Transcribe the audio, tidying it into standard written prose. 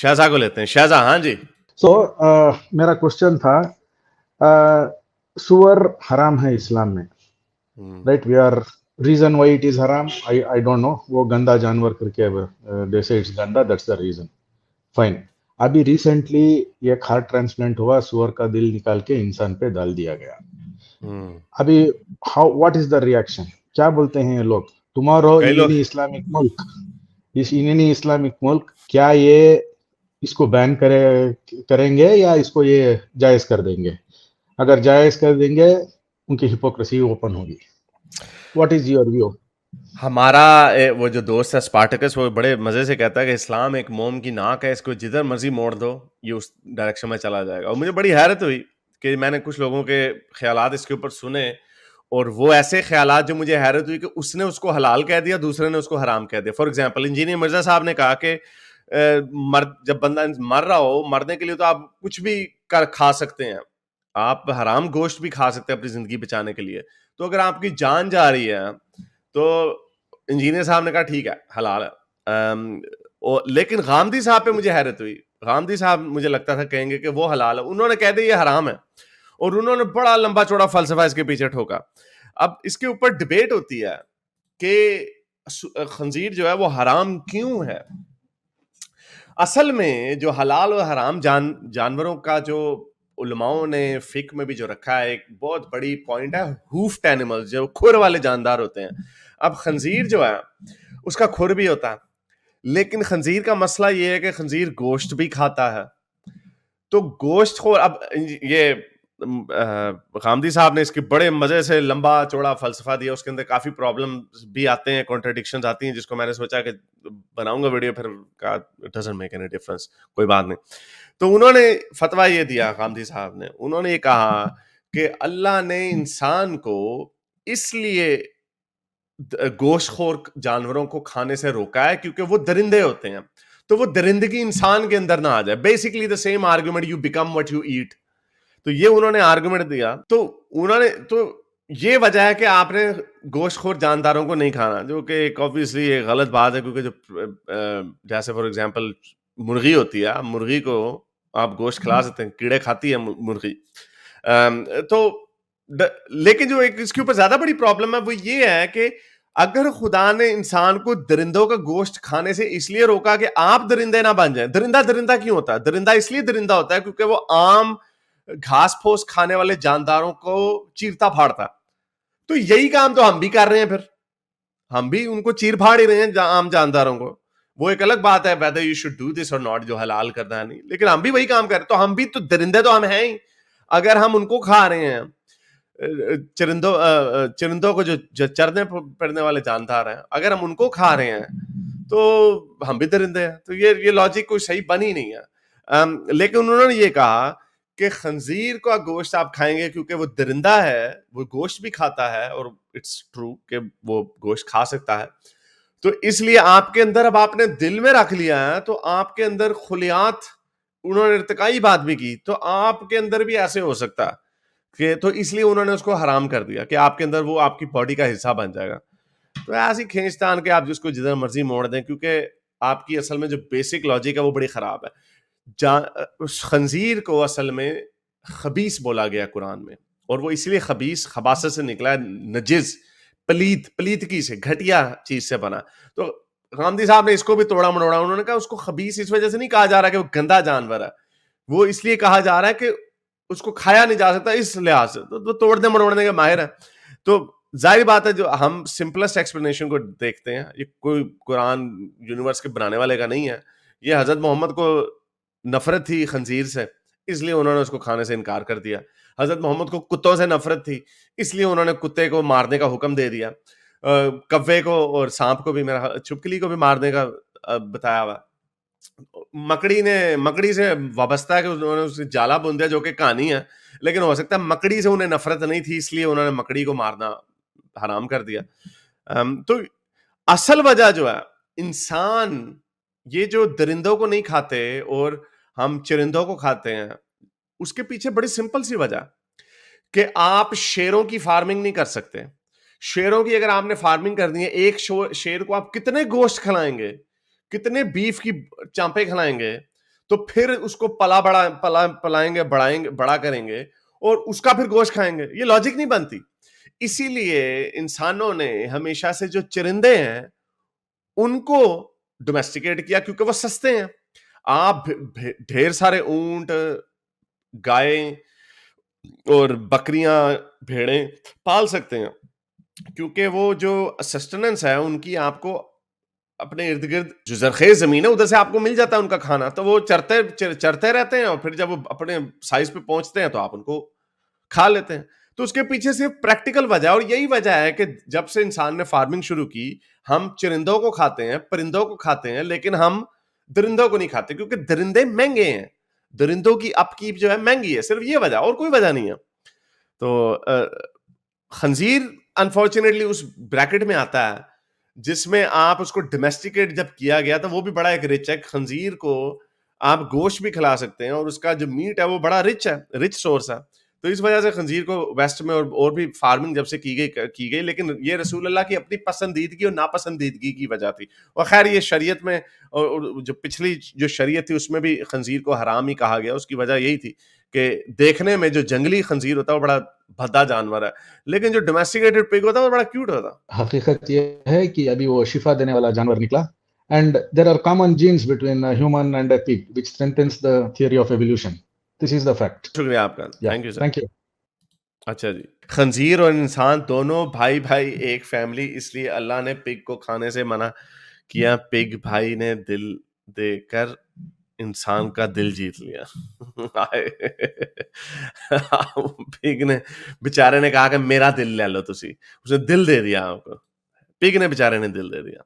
شہزا کو لیتے ہیں. شہزا ہاں جی. سو میرا کوشچن تھا سور حرام ہے اسلام میں right we are reason why it is حرام آئی ڈونٹ نو وہ گندا جانور کر کے دے سے اٹس گندا دیٹس دا ریزن فائن. ابھی ریسنٹلی ایک ہارٹ ٹرانسپلانٹ ہوا سور کا دل نکال کے انسان پہ ڈال دیا گیا. ابھی واٹ از دا ریئیکشن کیا بولتے ہیں لوگ تمہارو انڈین اسلامک ملک اس انڈین اسلامک ملک کیا یہ اس کو بین کریں گے یا اس کو یہ جائز کر دیں گے؟ اگر جائز کر دیں گے ان کی ہپوکریسی اوپن ہوگی. What is your view? ہمارا وہ جو دوست ہے اسپارٹکس وہ بڑے مزے سے کہتا ہے کہ اسلام ایک موم کی ناک ہے, اس کو جدھر مرضی موڑ دو یہ اس ڈائریکشن میں چلا جائے گا. اور مجھے بڑی حیرت ہوئی کہ میں نے کچھ لوگوں کے خیالات اس کے اوپر سنے, اور وہ ایسے خیالات جو مجھے حیرت ہوئی کہ اس نے اس کو حلال کہہ دیا, دوسرے نے اس کو حرام کہہ دیا. فار ایگزامپل انجینئر مرزا صاحب نے کہا کہ جب بندہ مر رہا ہو, مرنے کے لیے تو آپ کچھ بھی کھا سکتے ہیں, آپ حرام گوشت بھی کھا سکتے ہیں اپنی زندگی بچانے کے لیے. تو اگر آپ کی جان جا رہی ہے تو انجینئر صاحب نے کہا ٹھیک ہے حلال ہے. لیکن غامدی صاحب پہ مجھے حیرت ہوئی. غامدی صاحب مجھے لگتا تھا کہیں گے کہ وہ حلال ہے, انہوں نے کہہ دیا یہ حرام ہے, اور انہوں نے بڑا لمبا چوڑا فلسفہ اس کے پیچھے ٹھوکا. اب اس کے اوپر ڈبیٹ ہوتی ہے کہ خنزیر جو ہے وہ حرام کیوں ہے. اصل میں جو حلال و حرام جانوروں کا جو علماؤں نے فقہ میں بھی جو رکھا ہے ایک بہت بڑی پوائنٹ ہے ہوفڈ اینیملز, جو کھر والے جاندار ہوتے ہیں. اب خنزیر جو ہے اس کا کھر بھی ہوتا ہے, لیکن خنزیر کا مسئلہ یہ ہے کہ خنزیر گوشت بھی کھاتا ہے. تو گوشت خور, اب یہ غامدی صاحب نے اس کے بڑے مزے سے لمبا چوڑا فلسفہ دیا, اس کے اندر کافی پرابلم بھی آتے ہیں, کانٹرڈکشنز آتی ہیں, جس کو میں نے سوچا کہ بناؤں گا ویڈیو, پھر کہا it doesn't make any difference, کوئی بات نہیں. تو انہوں نے فتویٰ یہ دیا غامدی صاحب نے, انہوں نے یہ کہا کہ اللہ نے انسان کو اس لیے گوشت خور جانوروں کو کھانے سے روکا ہے کیونکہ وہ درندے ہوتے ہیں, تو وہ درندگی انسان کے اندر نہ آ جائے. Basically the same argument you become what you eat. تو یہ انہوں نے آرگومنٹ دیا. تو انہوں نے تو یہ وجہ ہے کہ آپ نے گوشت خور جانداروں کو نہیں کھانا, جو کہ ایک اوبویسلی ایک غلط بات ہے, کیونکہ جو جیسے فار ایگزامپل مرغی ہوتی ہے, مرغی کو آپ گوشت کھلا سکتے ہیں, کیڑے کھاتی ہے مرغی. تو لیکن جو ایک اس کے اوپر زیادہ بڑی پرابلم ہے وہ یہ ہے کہ اگر خدا نے انسان کو درندوں کا گوشت کھانے سے اس لیے روکا کہ آپ درندے نہ بن جائیں. درندہ کیوں ہوتا ہے؟ درندہ اس لیے درندہ ہوتا ہے کیونکہ وہ عام گھاس پھوس کھانے والے جانداروں کو چیرتا پھاڑتا. تو یہی کام تو ہم بھی کر رہے ہیں, پھر ہم بھی ان کو چیر پھاڑ ہی رہے ہیں عام جانداروں کو. وہ ایک الگ بات ہے whether you should do this or not, جو حلال کرنا ہے نہیں, لیکن ہم بھی وہی کام کر رہے ہیں. تو ہم بھی تو درندے تو ہم ہیں ہی. اگر ہم ان کو کھا رہے ہیں, چرندوں کو جو چرنے پڑنے والے جاندار ہیں, اگر ہم ان کو کھا رہے ہیں تو ہم بھی درندے ہیں. تو یہ لاجک کوئی صحیح بنی نہیں ہے. لیکن انہوں نے یہ کہا کہ خنزیر کا گوشت آپ کھائیں گے کیونکہ وہ درندہ ہے, وہ گوشت بھی کھاتا ہے, اور اٹس ٹرو کہ وہ گوشت کھا سکتا ہے. تو اس لیے آپ کے اندر, اب آپ نے دل میں رکھ لیا ہے, تو آپ کے اندر خلیات, انہوں نے ارتقائی بات بھی کی, تو آپ کے اندر بھی ایسے ہو سکتا ہے کہ, تو اس لیے انہوں نے اس کو حرام کر دیا کہ آپ کے اندر وہ آپ کی باڈی کا حصہ بن جائے گا. تو ایسی کھینچتان کے آپ جس کو جدھر مرضی موڑ دیں, کیونکہ آپ کی اصل میں جو بیسک لاجک ہے وہ بڑی خراب ہے. خنزیر کو اصل میں خبیث بولا گیا قرآن میں, اور وہ اس لیے خبیث خباثت سے نکلا ہے, نجس, پلیتکی سے, گھٹیا چیز سے بنا. تو غامدی صاحب نے اس کو بھی توڑا مڑوڑا, انہوں نے کہا اس کو خبیث اس وجہ سے نہیں کہا جا رہا کہ وہ گندا جانور ہے, وہ اس لیے کہا جا رہا ہے کہ اس کو کھایا نہیں جا سکتا اس لحاظ سے. تو توڑنے مروڑنے کے ماہر ہیں. تو ظاہر بات ہے جو ہم سمپلسٹ ایکسپلینیشن کو دیکھتے ہیں, یہ کوئی قرآن یونیورس کے بنانے والے کا نہیں ہے, یہ حضرت محمد کو نفرت تھی خنزیر سے, اس لیے انہوں نے اس کو کھانے سے انکار کر دیا. حضرت محمد کو کتوں سے نفرت تھی, اس لیے انہوں نے کتے کو مارنے کا حکم دے دیا. کوے کو اور سانپ کو بھی, میرا چھپکلی کو بھی مارنے کا بتایا ہوا. مکڑی سے وابستہ ہے کہ انہوں نے اس سے جالا بن دیا, جو کہ کہانی ہے, لیکن ہو سکتا ہے مکڑی سے انہیں نفرت نہیں تھی, اس لیے انہوں نے مکڑی کو مارنا حرام کر دیا. تو اصل وجہ جو ہے, انسان یہ جو درندوں کو نہیں کھاتے اور ہم چرندوں کو کھاتے ہیں, اس کے پیچھے بڑی سمپل سی وجہ کہ آپ شیروں کی فارمنگ نہیں کر سکتے. شیروں کی اگر آپ نے فارمنگ کرنی ہے, ایک شیر کو آپ کتنے گوشت کھلائیں گے, کتنے بیف کی چانپیں کھلائیں گے, تو پھر اس کو پلائیں گے بڑا کریں گے اور اس کا پھر گوشت کھائیں گے. یہ لاجک نہیں بنتی. اسی لیے انسانوں نے ہمیشہ سے جو چرندے ہیں ان کو ڈومیسٹیکیٹ کیا کیونکہ وہ سستے ہیں. آپ ڈھیر سارے اونٹ، گائیں اور بکریاں، بھیڑیں پال سکتے ہیں کیونکہ وہ جو سسٹننس ہے ان کی آپ کو اپنے ارد گرد جو زرخیز زمین ہے ادھر سے آپ کو مل جاتا ہے ان کا کھانا. تو وہ چرتے رہتے ہیں اور پھر جب وہ اپنے سائز پہ پہنچتے ہیں تو آپ ان کو کھا لیتے ہیں. تو اس کے پیچھے صرف پریکٹیکل وجہ ہے، اور یہی وجہ ہے کہ جب سے انسان نے فارمنگ شروع کی ہم چرندوں کو کھاتے ہیں، پرندوں کو کھاتے ہیں، لیکن ہم درندوں کو نہیں کھاتے کیونکہ درندے مہنگے ہیں. درندوں کی اپ کیپ جو ہے مہنگی ہے، صرف یہ وجہ، اور کوئی وجہ نہیں ہے. تو خنزیر انفارچونیٹلی اس بریکٹ میں آتا ہے جس میں آپ اس کو ڈومیسٹیکیٹ جب کیا گیا تو وہ بھی بڑا ایک رچ ہے. خنزیر کو آپ گوشت بھی کھلا سکتے ہیں اور اس کا جو میٹ ہے وہ بڑا رچ ہے، رچ سورس ہے. تو اس وجہ سے خنزیر کو ویسٹ میں اور بھی فارمنگ جب سے کی گئی، لیکن یہ رسول اللہ کی اپنی پسندیدگی اور ناپسندیدگی کی وجہ تھی. اور خیر یہ شریعت میں اور جو پچھلی جو شریعت تھی اس میں بھی خنزیر کو حرام ہی کہا گیا. اس کی وجہ یہی تھی کہ دیکھنے میں جو جنگلی خنزیر ہوتا ہے وہ بڑا بھدا جانور ہے، لیکن جو ڈومیسٹیکیٹڈ پگ ہوتا ہے وہ بڑا کیوٹ ہوتا ہے. حقیقت یہ ہے کہ ابھی وہ شفا دینے والا جانور نکلا. And there are common genes between a human and a pig, which strengthens the theory of evolution. This is the fact. شکریہ آپ کا. Yeah, thank you sir. thank you. اچھا جی، خنزیر اور انسان دونوں بھائی ایک فیملی، اس لیے اللہ نے پگ کو کھانے سے منع کیا. پگ بھائی نے دل دے کر انسان کا دل جیت لیا. پگ نے بیچارے نے کہا کہ میرا دل لے لو تسی، اس نے دل دے دیا آپ کو. پگ نے بیچارے نے دل دے دیا.